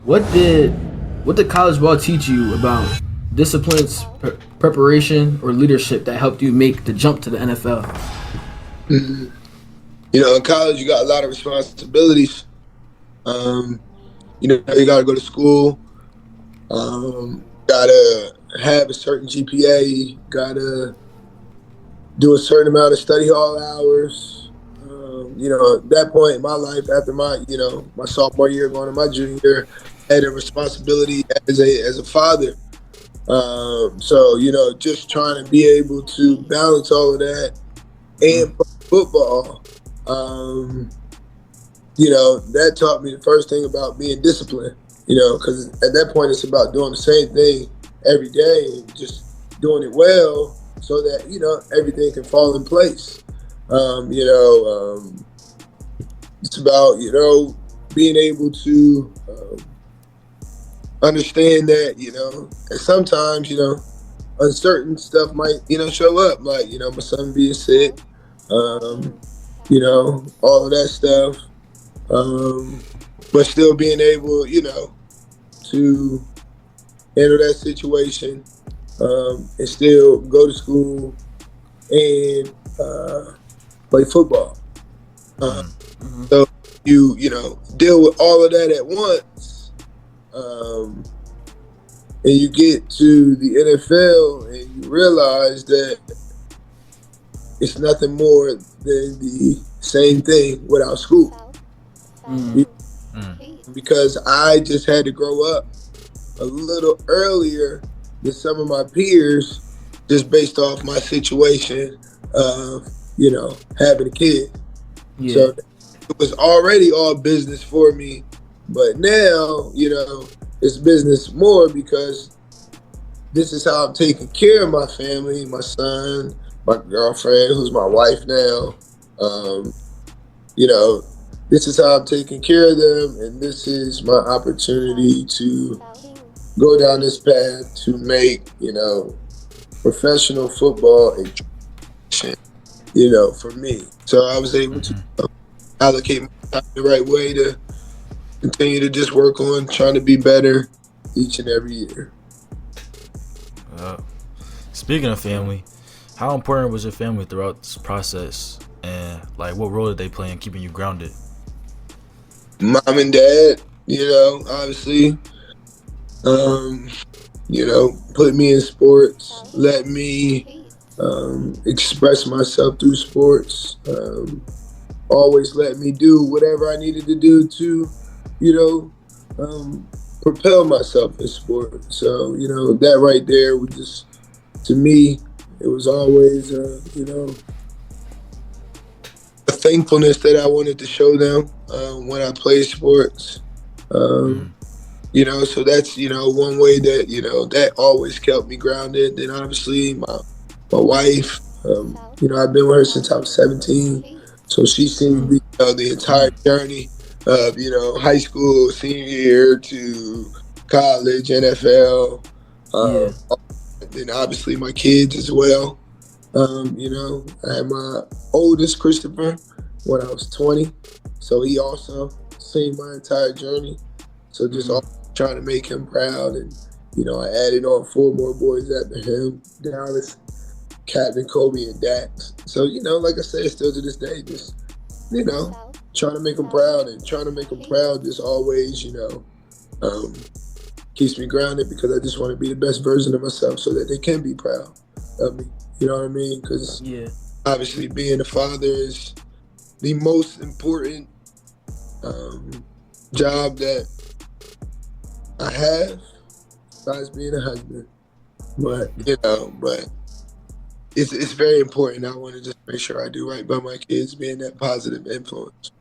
What did what did college ball teach you about disciplines, preparation, or leadership that helped you make the jump to the NFL? Mhm. In college, you got a lot of responsibilities. Um, you got to go to school. Got to have a certain GPA. Got to do a certain amount of study hall hours. At that point in my life, after my sophomore year, going to my junior year, I had a responsibility as a father. So just trying to be able to balance all of that and play football. Um, that taught me the first thing about being disciplined, because at that point it's about doing the same thing every day and just doing it well so that, everything can fall in place. Um, you know, um, it's about, being able to understand that, and sometimes, uncertain stuff might, show up, like, my son being sick, um, all of that stuff. um, but still being able, to handle that situation, and still go to school and play football. Uh, so you deal with all of that at once, um, and you get to the NFL and you realize that it's nothing more than the same thing without school. Mm, Because I just had to grow up a little earlier than some of my peers, just based off my situation of having a kid. yeah, So it was already all business for me, but now it's business more because this is how I'm taking care of my family, my son, my girlfriend, who's my wife now. Um, you know, this is how I'm taking care of them, and this is my opportunity to go down this path to make, professional football a tradition, for me. So I was able to allocate my time the right way to continue to just work on trying to be better each and every year. Uh, Speaking of family, how important was your family throughout this process, and like what role did they play in keeping you grounded? Mom and dad, obviously, um, put me in sports, let me express myself through sports. Always let me do whatever I needed to do to, you know, propel myself in sport. So, that right there was just, to me, it was always, a thankfulness that I wanted to show them when I played sports. Um, so that's, one way that, that always kept me grounded. Then obviously my wife, I've been with her since I was 17. So she's seen the entire journey of, high school, senior year to college, NFL, yeah. and then obviously my kids as well. I had my oldest, Christopher, when I was 20. So he also seen my entire journey. So just Mm, all trying to make him proud. And, I added on four more boys after him, Dallas, Captain Kobe, and Dax. So, like I said, still to this day, just, trying to make them proud, and trying to make them proud just always, um, keeps me grounded, because I just want to be the best version of myself so that they can be proud of me. You know what I mean? Because yeah. obviously being a father is the most important um, job that I have, besides being a husband. But it's very important. I want to just make sure I do right by my kids, being that positive influence.